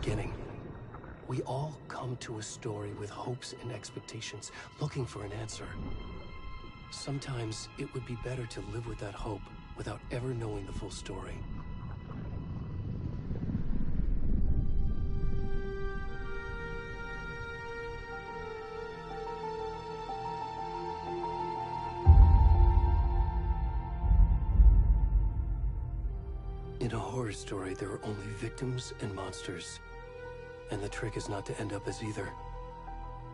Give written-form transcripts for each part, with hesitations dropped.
beginning. We all come to a story with hopes and expectations, looking for an answer. Sometimes it would be better to live with that hope without ever knowing the full story. In a horror story, there are only victims and monsters. And the trick is not to end up as either.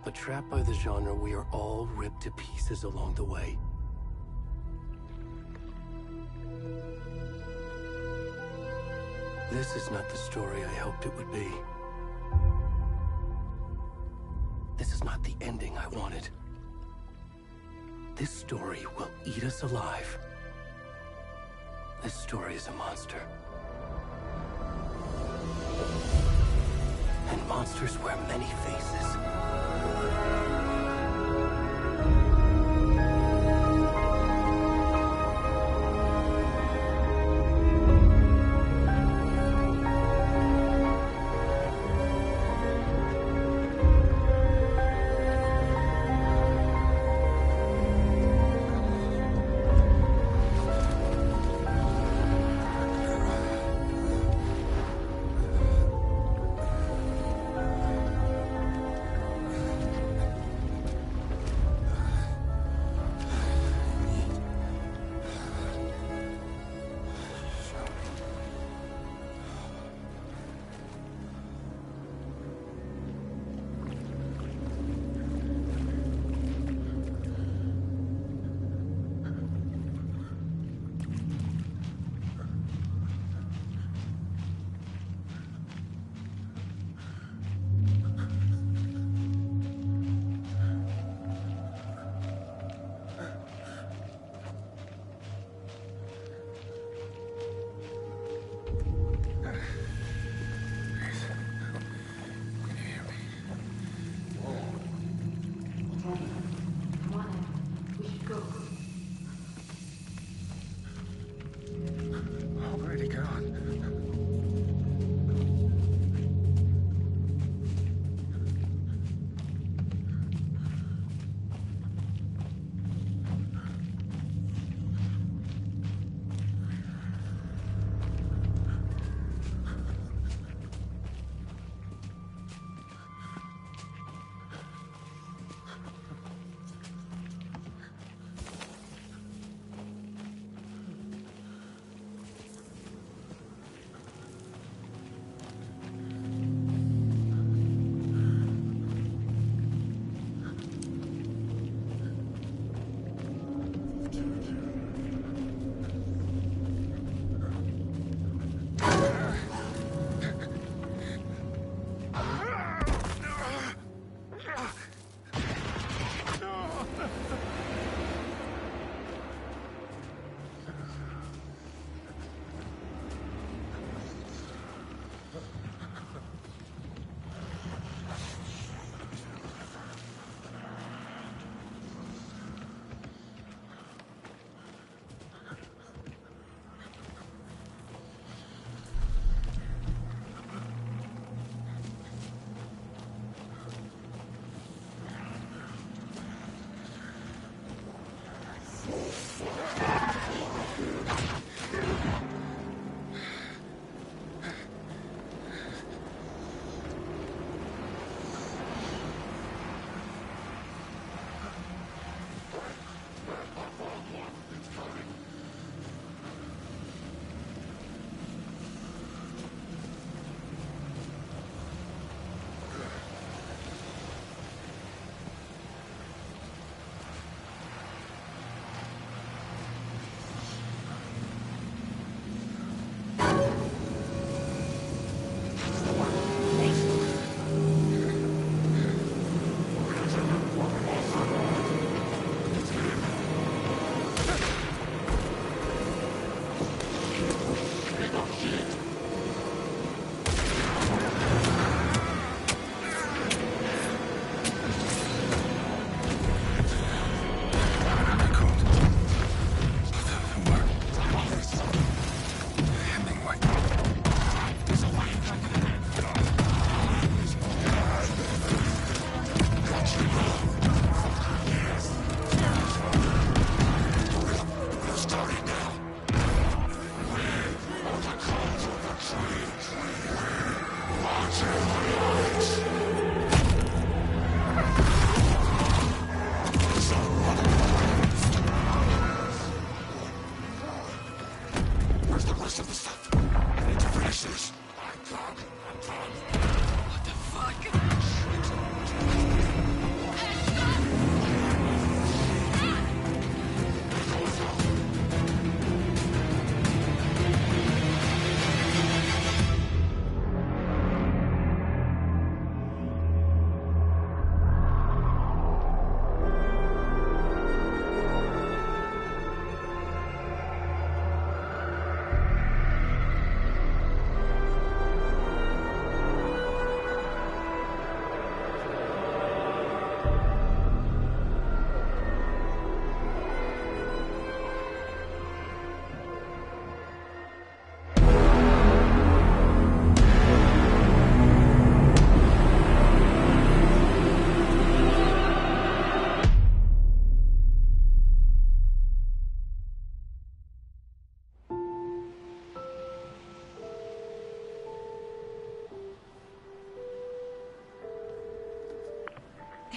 But trapped by the genre, we are all ripped to pieces along the way. This is not the story I hoped it would be. This is not the ending I wanted. This story will eat us alive. This story is a monster. And monsters wear many faces.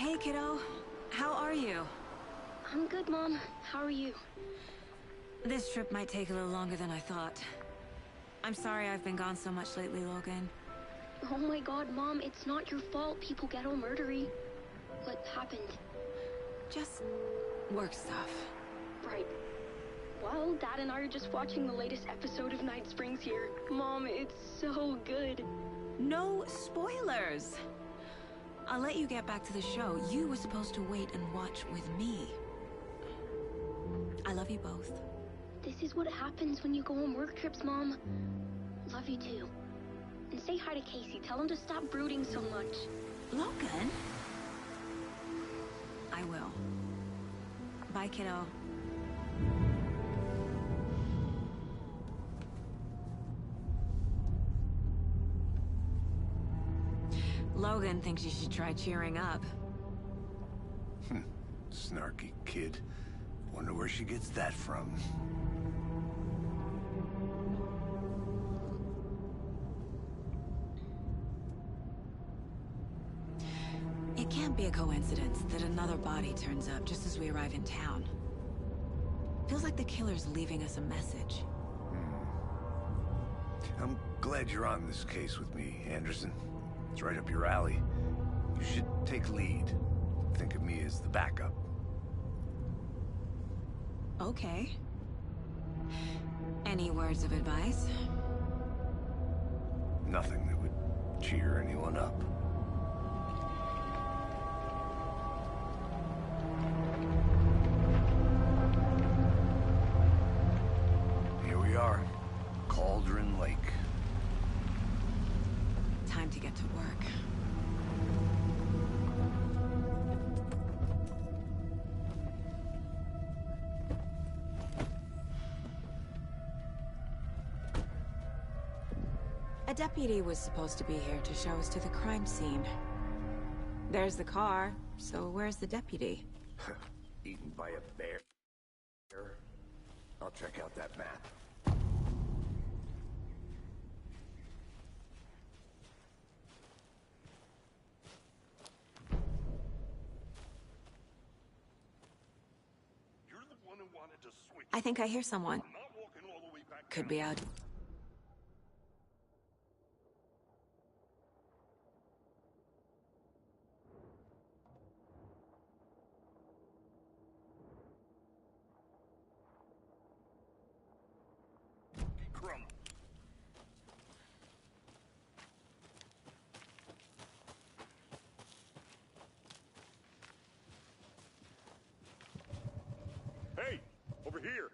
Hey, kiddo. How are you? I'm good, Mom. How are you? This trip might take a little longer than I thought. I'm sorry I've been gone so much lately, Logan. Oh my god, Mom, it's not your fault people get all murdery. What happened? Just work stuff. Right. Well, Dad and I are just watching the latest episode of Night Springs here. Mom, it's so good. No spoilers! I'll let you get back to the show. You were supposed to wait and watch with me. I love you both. This is what happens when you go on work trips, Mom. Love you too. And say hi to Casey. Tell him to stop brooding so much. Logan? I will. Bye, kiddo. Logan thinks you should try cheering up. Snarky kid. Wonder where she gets that from. It can't be a coincidence that another body turns up just as we arrive in town. Feels like the killer's leaving us a message. I'm glad you're on this case with me, Anderson. It's right up your alley. You should take lead. Think of me as the backup. Okay. Any words of advice? Nothing that would cheer anyone up. Here we are. Cauldron Lake. Time to get to work. A deputy was supposed to be here to show us to the crime scene. There's the car, so where's the deputy? Eaten by a bear. I'll check out that map. You're the one who wanted to switch. I think I hear someone. I'm not walking all the way back Could down. be out. Crumb. Hey, over here.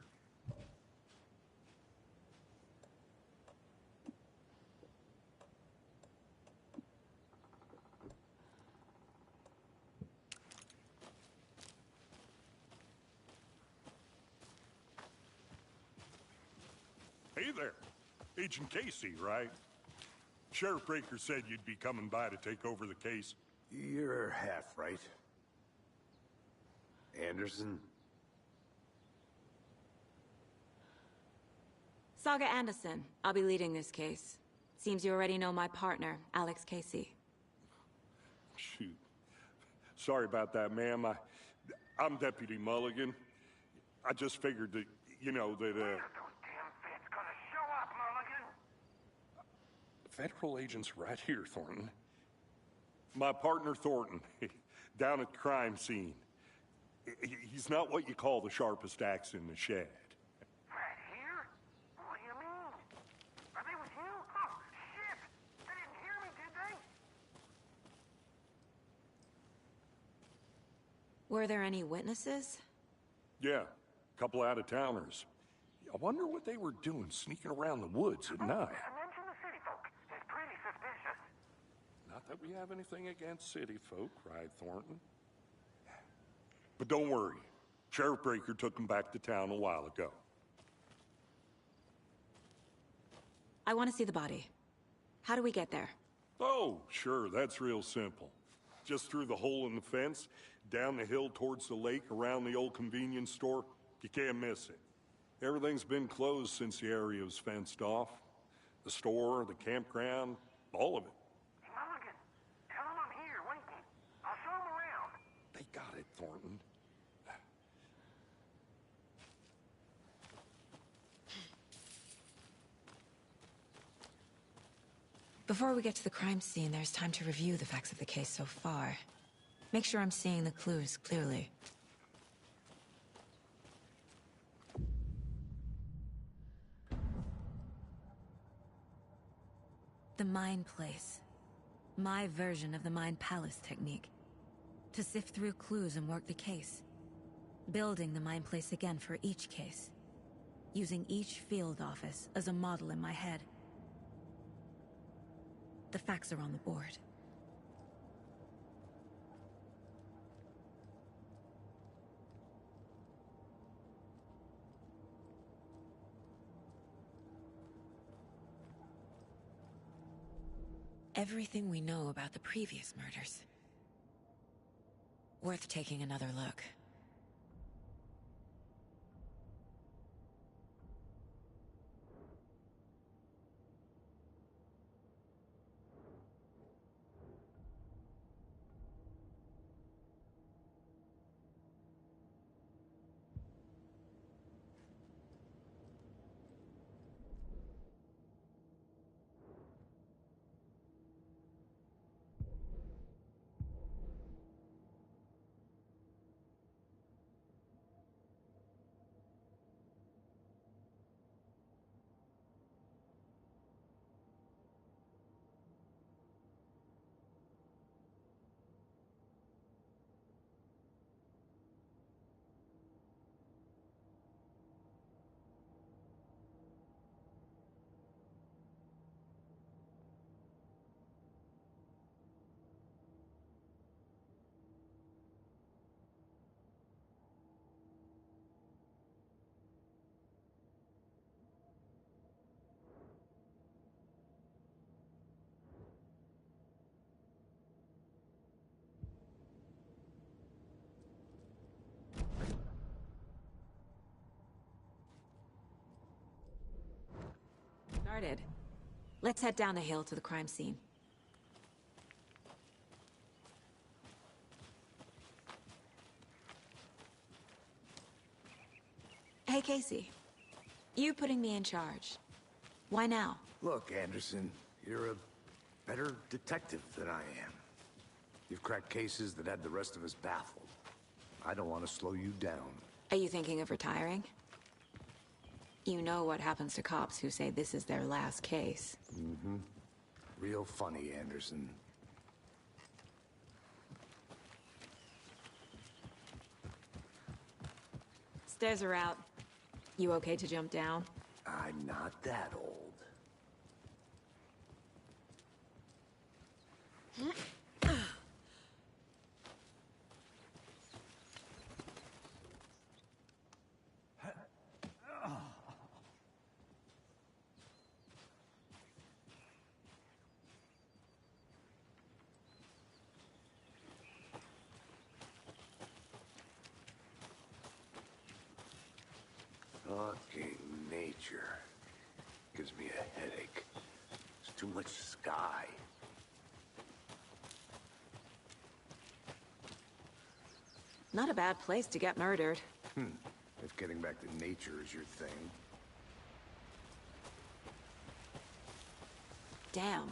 Hey there. Agent Casey, right? Sheriff Breaker said you'd be coming by to take over the case. You're half right. Anderson? Saga Anderson. I'll be leading this case. Seems you already know my partner, Alex Casey. Shoot. Sorry about that, ma'am. I'm Deputy Mulligan. I just figured that, you know, that, Federal agents right here, Thornton. My partner, Thornton, down at the crime scene. He's not what you call the sharpest axe in the shed. Right here? What do you mean? Are they with you? Oh, shit! They didn't hear me, did they? Were there any witnesses? Yeah, a couple out-of-towners. I wonder what they were doing sneaking around the woods at night. Mention the city folk. It's pretty suspicious. Not that we have anything against city folk, right, Thornton? But don't worry. Sheriff Breaker took them back to town a while ago. I want to see the body. How do we get there? Oh, sure, that's real simple. Just through the hole in the fence, down the hill towards the lake, around the old convenience store. You can't miss it. Everything's been closed since the area was fenced off. The store, the campground, all of it. Mulligan, tell them I'm here waiting. I'll show them around. Before we get to the crime scene, there's time to review the facts of the case so far. Make sure I'm seeing the clues clearly. The Mind Place. My version of the Mind Palace technique. To sift through clues and work the case. Building the Mind Place again for each case. Using each field office as a model in my head. The facts are on the board. Everything we know about the previous murders. Worth taking another look. Started. Let's head down the hill to the crime scene. Hey, Casey. You putting me in charge. Why now? Look, Anderson, you're a better detective than I am. You've cracked cases that had the rest of us baffled. I don't want to slow you down. Are you thinking of retiring? You know what happens to cops who say this is their last case. Mm-hmm. Real funny, Anderson. Stairs are out. You okay to jump down? I'm not that old. Fucking nature. Gives me a headache. There's too much sky. Not a bad place to get murdered. If getting back to nature is your thing. Damn.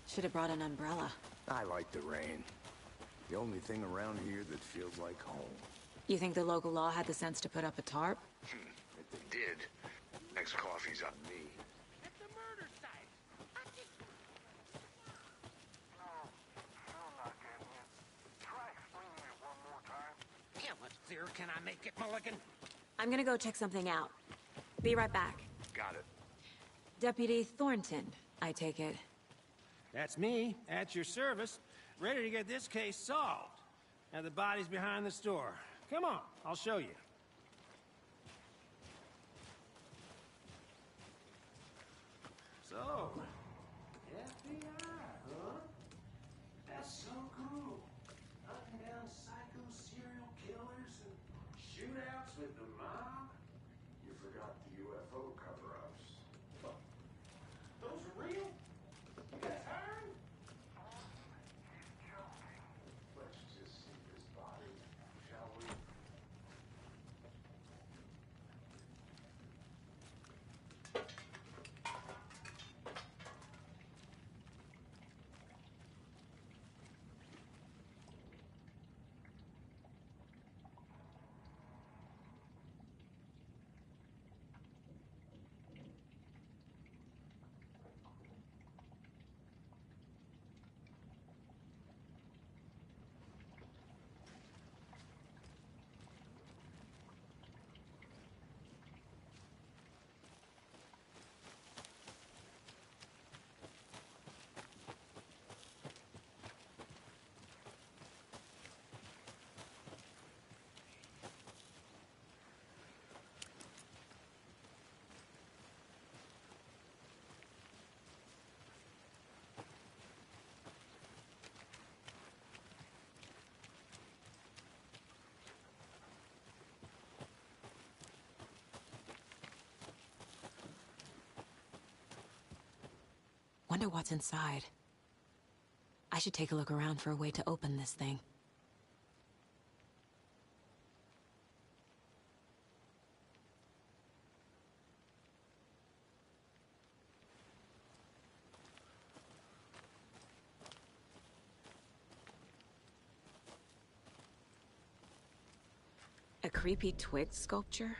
Should have brought an umbrella. I like the rain. The only thing around here that feels like home. You think the local law had the sense to put up a tarp? If they did, next coffee's on me. At the murder site. No, still not getting it. Try explaining it one more time. How much clearer can I make it, Mulligan? I'm gonna go check something out. Be right back. Got it. Deputy Thornton, I take it. That's me, at your service, ready to get this case solved. Now the body's behind the store. Come on, I'll show you. So, FBI, huh? That's so cool. Hunting down psycho serial killers and shootouts with the mob. You forgot the UFO cover-ups. Those are real? You guys hiring? Let's just see this body, shall we? wonder what's inside. I should take a look around for a way to open this thing. A creepy twig sculpture?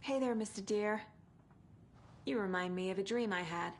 Hey there, Mr. Deer. You remind me of a dream I had.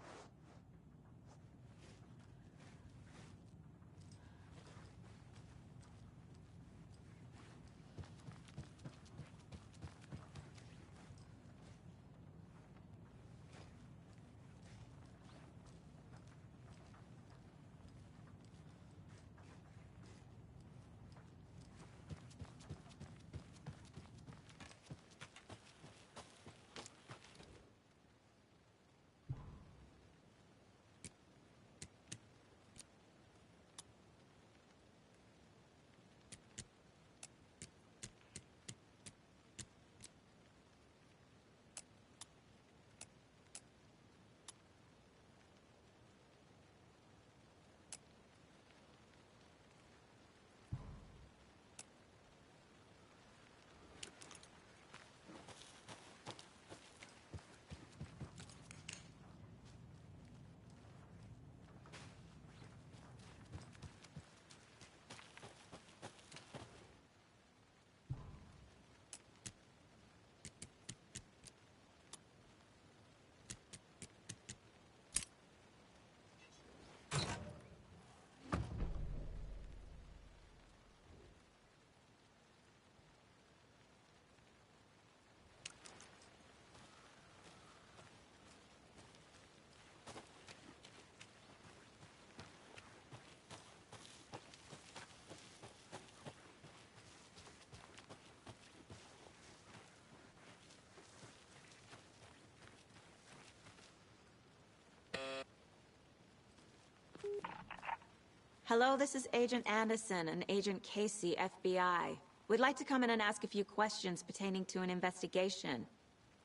Hello, this is Agent Anderson and Agent Casey, FBI. We'd like to come in and ask a few questions pertaining to an investigation.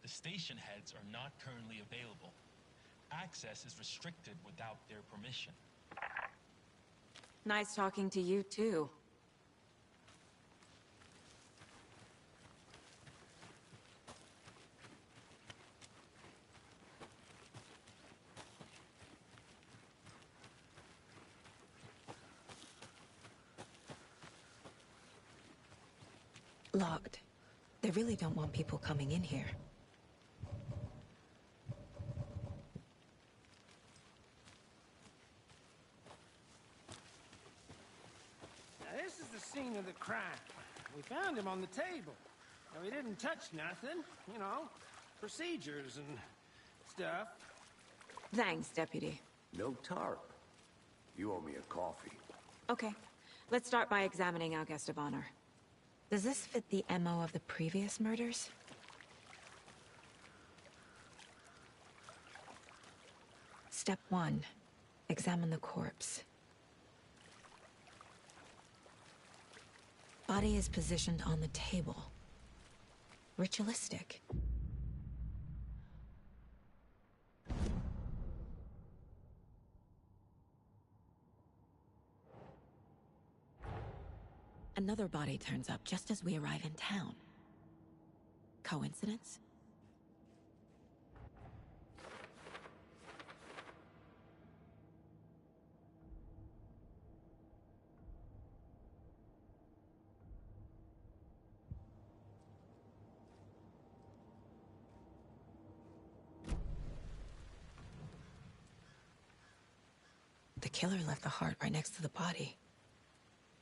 The station heads are not currently available. Access is restricted without their permission. Nice talking to you, too. Locked. They really don't want people coming in here. Now, this is the scene of the crime. We found him on the table. Now, he didn't touch nothing, you know, procedures and stuff. Thanks, Deputy. No tarp. You owe me a coffee. Okay. Let's start by examining our guest of honor. Does this fit the MO of the previous murders? Step 1. Examine the corpse. Body is positioned on the table. Ritualistic. Another body turns up just as we arrive in town. Coincidence? The killer left the heart right next to the body.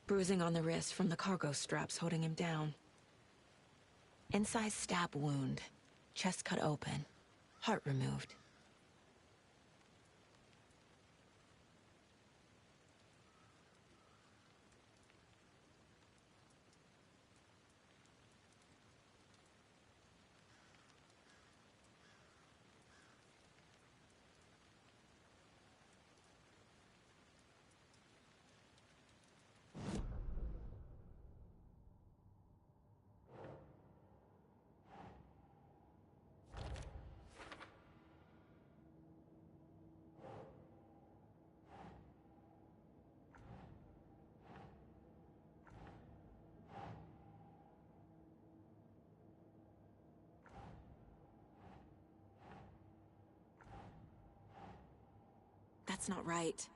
Bruising on the wrist from the cargo straps holding him down. Inside stab wound. Chest cut open. Heart removed. That's not right.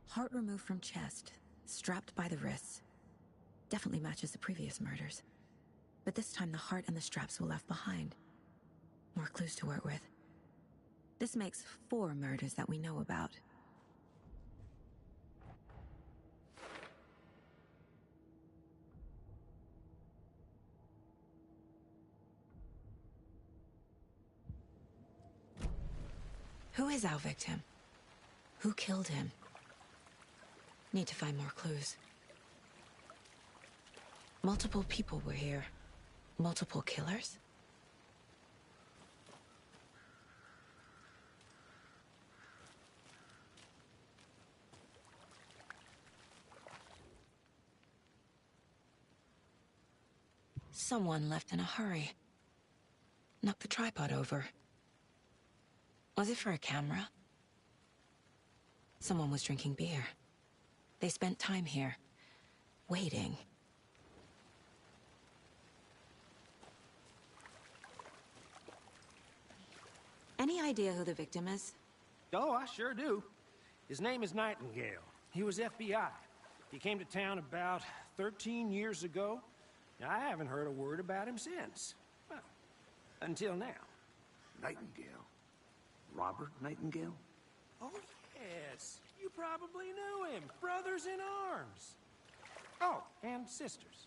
Heart removed from chest, strapped by the wrists. Definitely matches the previous murders. But this time the heart and the straps were left behind. More clues to work with. This makes 4 murders that we know about. Who is our victim? Who killed him? Need to find more clues. Multiple people were here. Multiple killers? Someone left in a hurry. Knocked the tripod over. Was it for a camera? Someone was drinking beer. They spent time here, waiting. Any idea who the victim is? Oh, I sure do. His name is Nightingale. He was FBI. He came to town about 13 years ago. Now, I haven't heard a word about him since. Well, until now. Nightingale? Robert Nightingale? Oh, yes. You probably knew him. Brothers in arms. Oh, and sisters.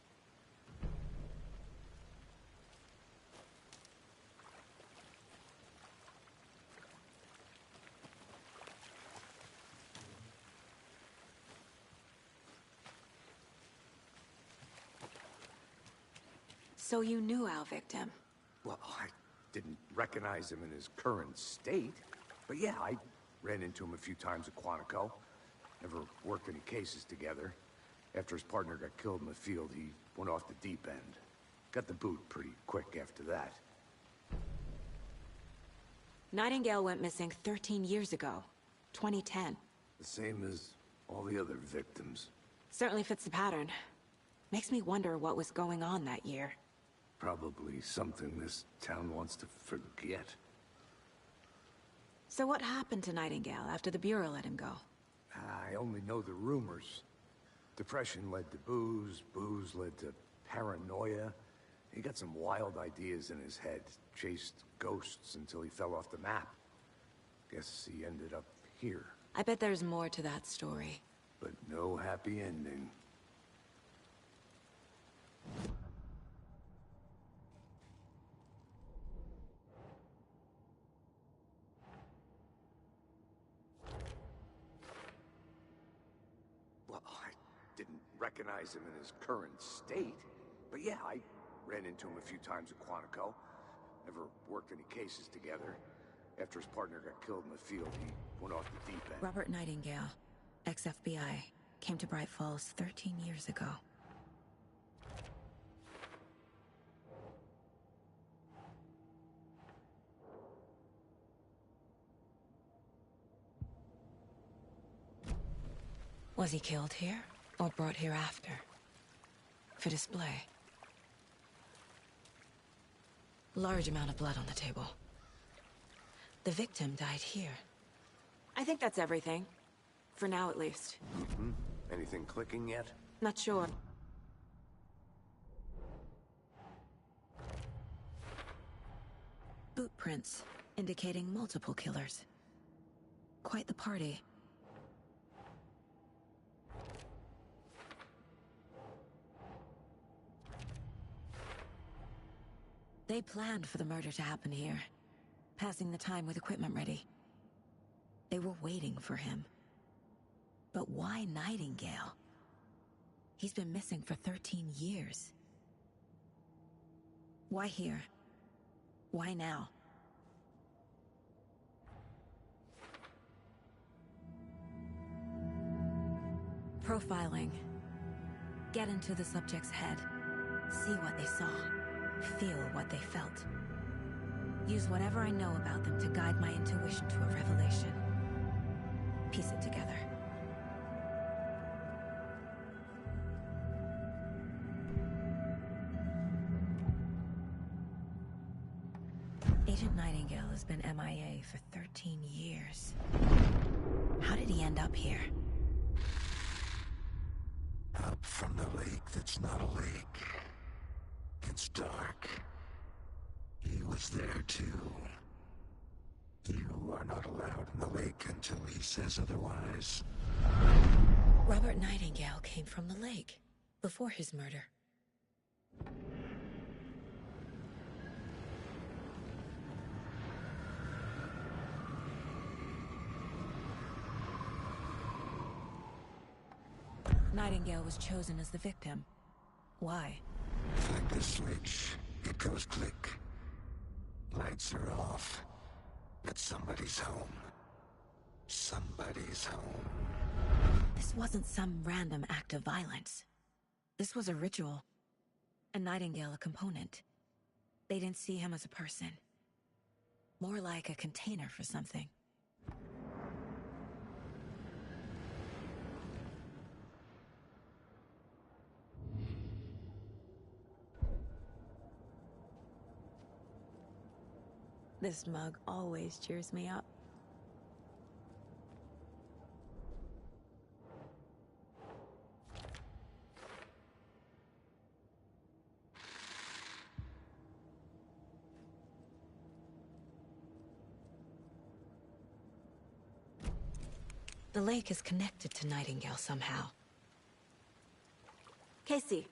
So you knew our victim? Well, I didn't recognize him in his current state. But yeah, I ran into him a few times at Quantico. Never worked any cases together. After his partner got killed in the field, he went off the deep end. Got the boot pretty quick after that. Nightingale went missing 13 years ago. 2010. The same as all the other victims. Certainly fits the pattern. Makes me wonder what was going on that year. Probably something this town wants to forget. So what happened to Nightingale after the Bureau let him go? I only know the rumors. Depression led to booze, booze led to paranoia. He got some wild ideas in his head, chased ghosts until he fell off the map. Guess he ended up here. I bet there's more to that story. but no happy ending. Well, I didn't recognize him in his current state, but yeah, I ran into him a few times at Quantico. Never worked any cases together. After his partner got killed in the field, he went off the deep end. Robert Nightingale, ex-FBI, came to Bright Falls 13 years ago. Was he killed here, or brought here after? For display. Large amount of blood on the table. The victim died here. I think that's everything. For now, at least. Mm-hmm. Anything clicking yet? Not sure. Boot prints, indicating multiple killers. Quite the party. They planned for the murder to happen here, passing the time with equipment ready. They were waiting for him. But why Nightingale? He's been missing for 13 years. Why here? Why now? Profiling. Get into the subject's head. See what they saw. Feel what they felt. Use whatever I know about them to guide my intuition to a revelation. Piece it together. Agent Nightingale has been MIA for 13 years. How did he end up here? Up from the lake that's not a lake. It's dark. He was there too. You are not allowed in the lake until he says otherwise. Robert Nightingale came from the lake, before his murder. Nightingale was chosen as the victim. Why? Flick the switch, it goes click. Lights are off. But somebody's home. Somebody's home. This wasn't some random act of violence. This was a ritual. And Nightingale a component. They didn't see him as a person. More like a container for something. This mug always cheers me up. The lake is connected to Nightingale somehow. Casey,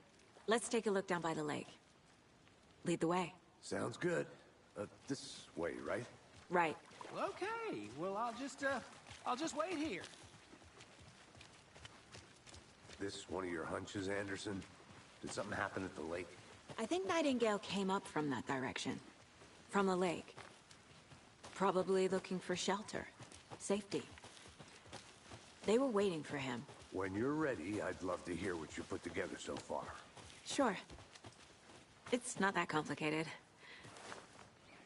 let's take a look down by the lake. Lead the way. Sounds good. This way, right? Right. Okay, well, I'll just wait here. This one of your hunches, Anderson? Did something happen at the lake? I think Nightingale came up from that direction. From the lake. Probably looking for shelter. Safety. They were waiting for him. When you're ready, I'd love to hear what you put together so far. Sure. It's not that complicated.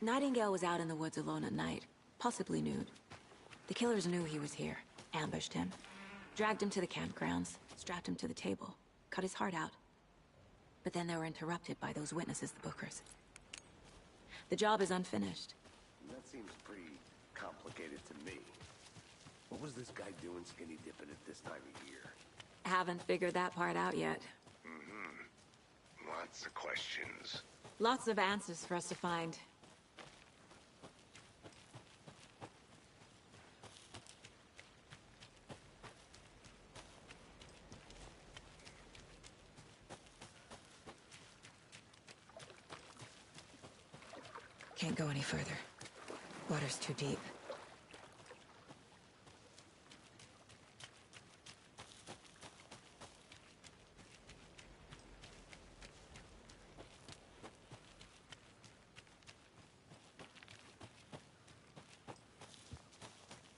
Nightingale was out in the woods alone at night, possibly nude. The killers knew he was here, ambushed him, dragged him to the campgrounds, strapped him to the table, cut his heart out. But then they were interrupted by those witnesses, the Bookers. The job is unfinished. That seems pretty complicated to me. What was this guy doing skinny dipping at this time of year? Haven't figured that part out yet. Lots of questions. Lots of answers for us to find. Can't go any further. Water's too deep.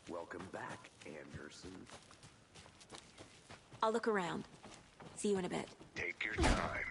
Welcome back, Anderson. I'll look around. See you in a bit. Take your time.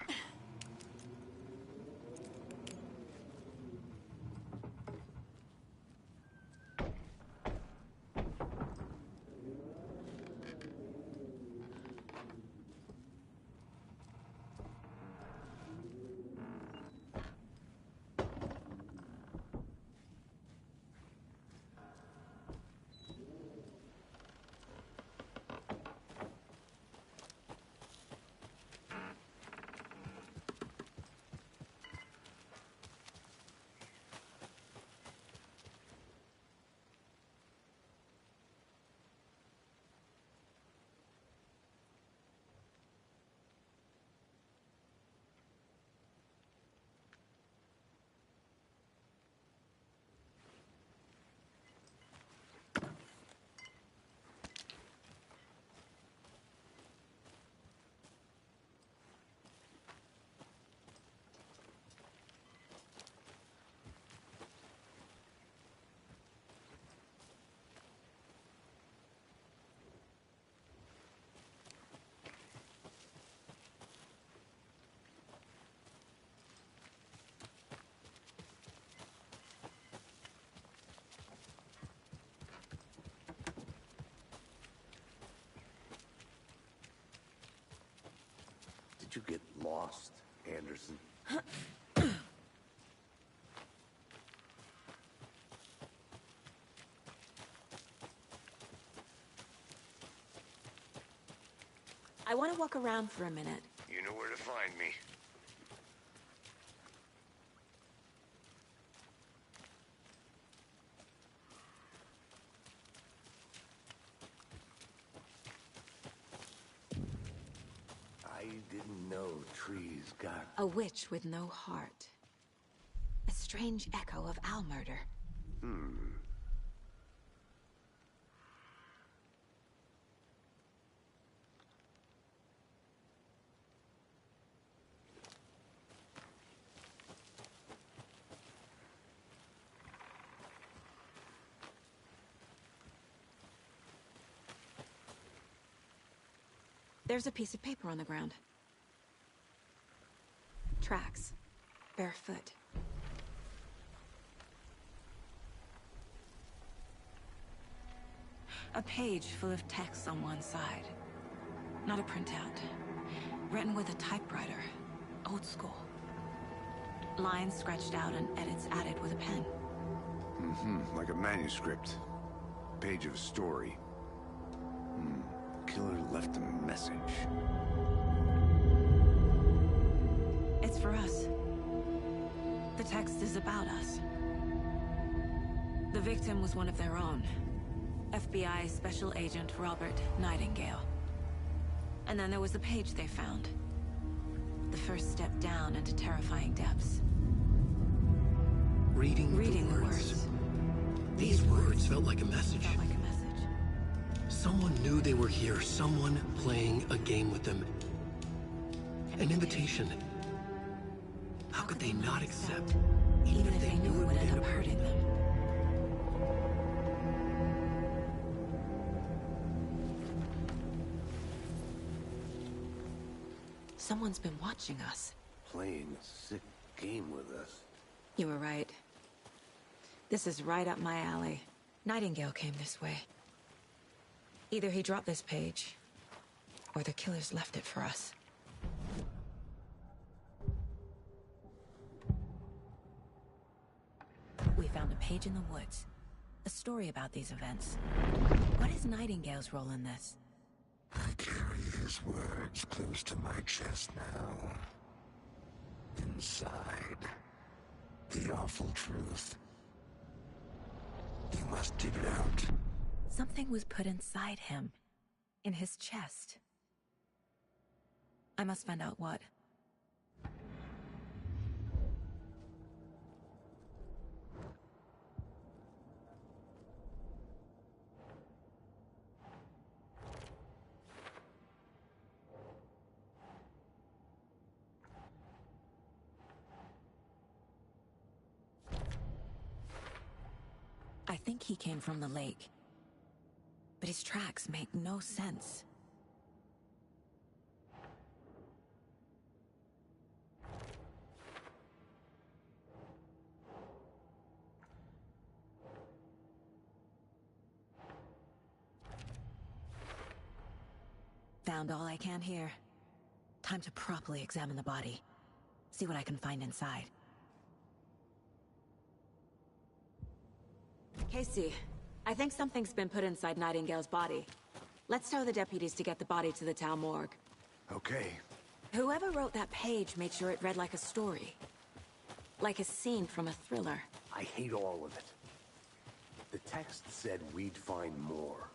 Did you get lost, Anderson? I want to walk around for a minute. You know where to find me. I didn't know trees got... A witch with no heart. A strange echo of owl murder. There's a piece of paper on the ground. Tracks. Barefoot. A page full of text on one side. Not a printout. Written with a typewriter. Old school. Lines scratched out and edits added with a pen. Like a manuscript. Page of a story. Killer left a message. It's for us. The text is about us. The victim was one of their own. FBI Special Agent Robert Nightingale. And then there was the page they found. The first step down into terrifying depths. Reading the words. These words felt like a message. Someone knew they were here, someone playing a game with them. An invitation. How could they not accept, even if they knew it would end up hurting them? Someone's been watching us. Playing a sick game with us. You were right. This is right up my alley. Nightingale came this way. Either he dropped this page, or the killers left it for us. We found a page in the woods. A story about these events. What is Nightingale's role in this? I carry his words close to my chest now. Inside, the awful truth. You must dig it out. Something was put inside him. In his chest. I must find out what. think he came from the lake. But his tracks make no sense. Found all I can here. Time to properly examine the body. See what I can find inside. Casey, I think something's been put inside Nightingale's body. Let's tell the deputies to get the body to the town morgue. Okay. Whoever wrote that page made sure it read like a story. Like a scene from a thriller. I hate all of it. The text said we'd find more.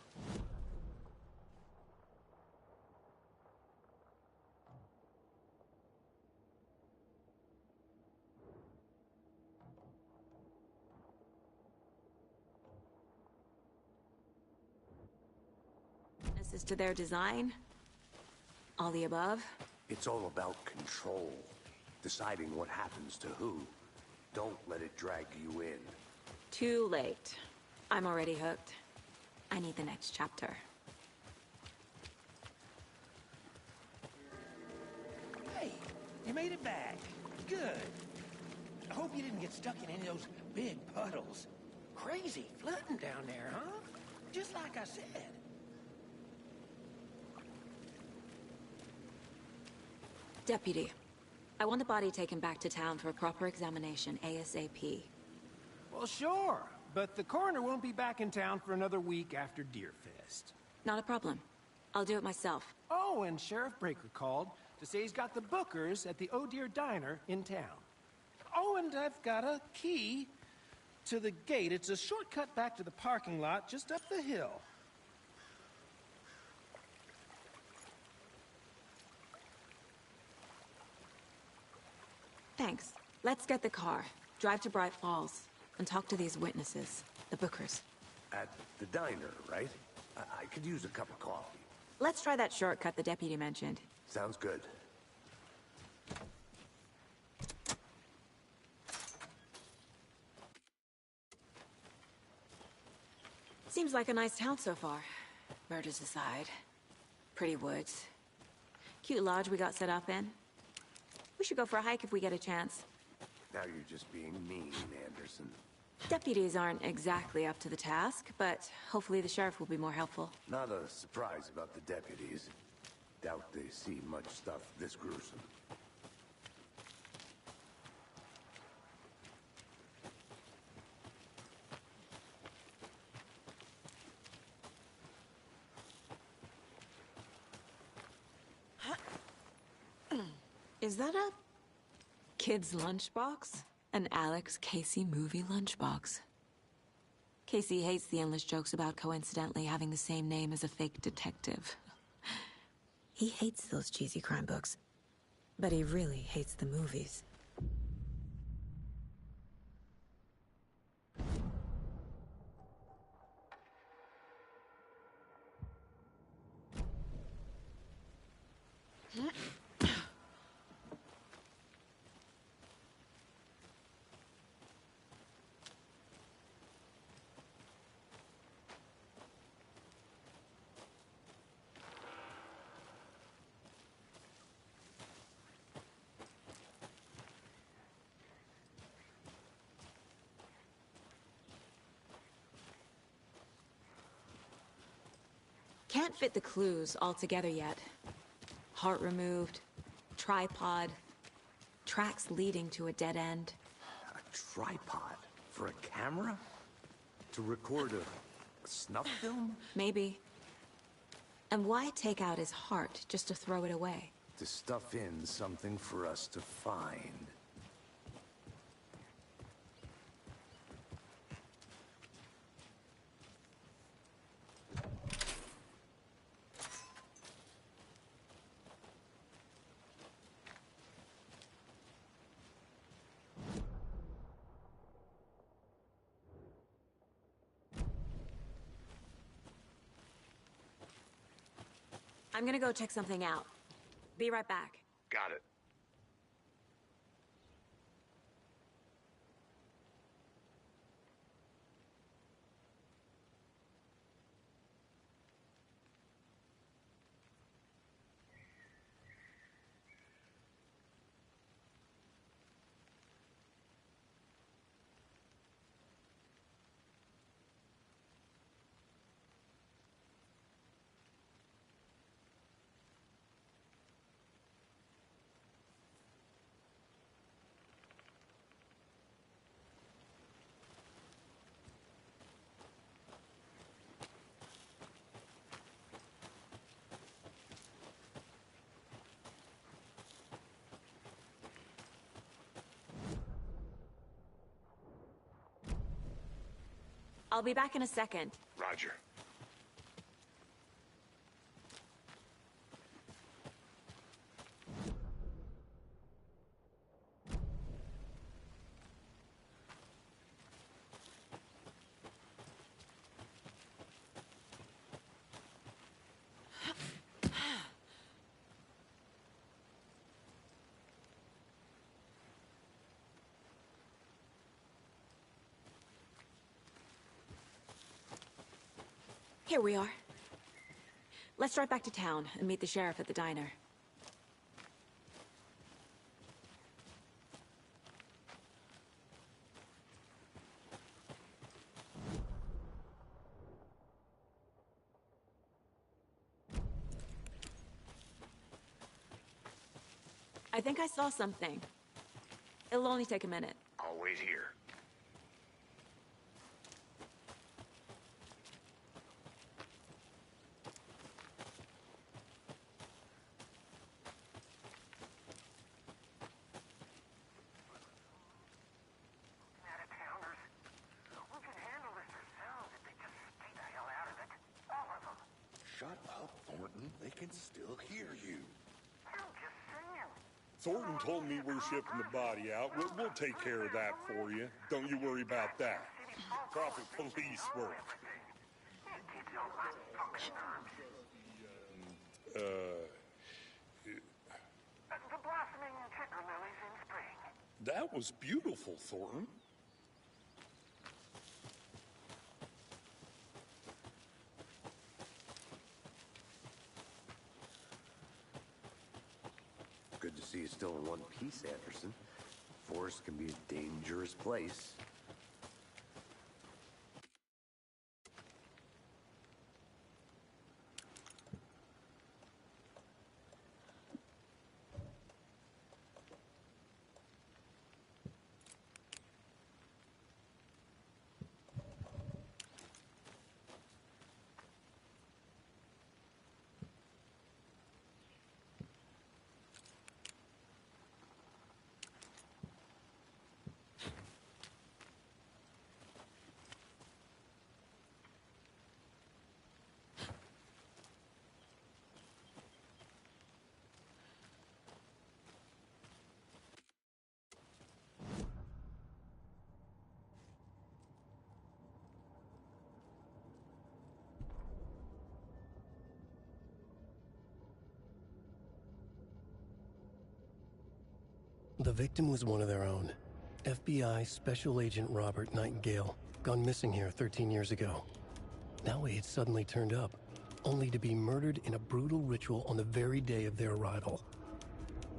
As to their design? All the above? It's all about control. Deciding what happens to who. Don't let it drag you in. Too late. I'm already hooked. I need the next chapter. Hey, you made it back. Good. I hope you didn't get stuck in any of those big puddles. Crazy flooding down there, huh? Just like I said. Deputy, I want the body taken back to town for a proper examination ASAP. Well, sure, but the coroner won't be back in town for another week after Deerfest. Not a problem. I'll do it myself. Oh, and Sheriff Breaker called to say he's got the Bookers at the Oh Dear Diner in town. Oh, and I've got a key to the gate. It's a shortcut back to the parking lot just up the hill. Thanks. Let's get the car, drive to Bright Falls, and talk to these witnesses, the Bookers. At the diner, right? I could use a cup of coffee. Let's try that shortcut the deputy mentioned. Sounds good. Seems like a nice town so far. Murders aside. Pretty woods. Cute lodge we got set up in. We should go for a hike if we get a chance. Now you're just being mean, Anderson. Deputies aren't exactly up to the task, but hopefully the sheriff will be more helpful. Not a surprise about the deputies. Doubt they see much stuff this gruesome. Is that a kid's lunchbox? An Alex Casey movie lunchbox. Casey hates the endless jokes about coincidentally having the same name as a fake detective. He hates those cheesy crime books, but he really hates the movies. Can't fit the clues all together yet. Heart removed, tripod, tracks leading to a dead end. A tripod? For a camera? To record a snuff film? Maybe. And why take out his heart just to throw it away? To stuff in something for us to find. I'm gonna go check something out. Be right back. Got it. I'll be back in a second. Roger. Here we are. Let's drive back to town and meet the sheriff at the diner. I think I saw something. It'll only take a minute. I'll wait here. Out-of-towners. We can handle this ourselves if they just stay the hell out of it. All of them. Shut up, Thornton. They can still hear you. I'm just saying. Thornton told me we're shipping the body out. We'll take care of that for you. Don't you worry about that. Proper police work. It gets on my fucking nerves. The blossoming ticker lilies in spring. That was beautiful, Thornton. Good to see you still in one piece, Anderson. Forest can be a dangerous place. The victim was one of their own. FBI Special Agent Robert Nightingale, gone missing here 13 years ago. Now he had suddenly turned up, only to be murdered in a brutal ritual on the very day of their arrival.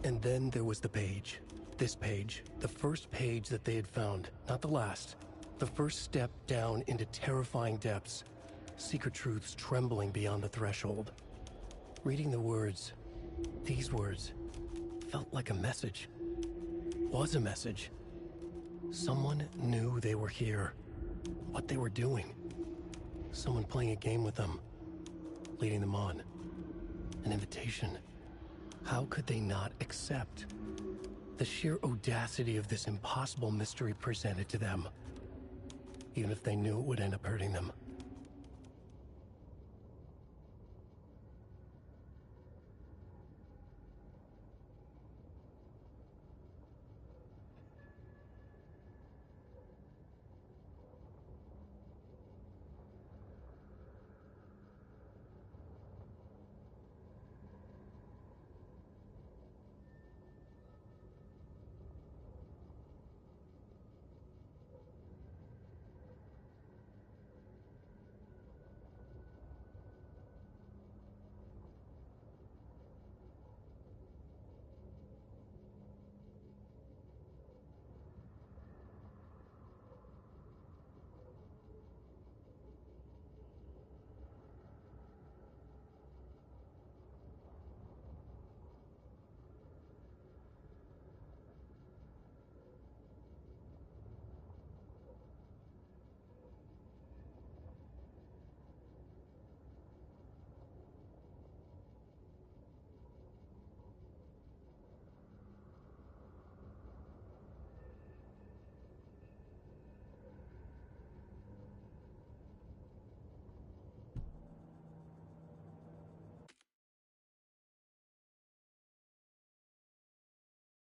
And then there was the page. This page, the first page that they had found, not the last. The first step down into terrifying depths. Secret truths trembling beyond the threshold. Reading the words, these words, felt like a message. Was a message. Someone knew they were here. What they were doing. Someone playing a game with them. Leading them on. An invitation. How could they not accept? The sheer audacity of this impossible mystery presented to them. Even if they knew it would end up hurting them.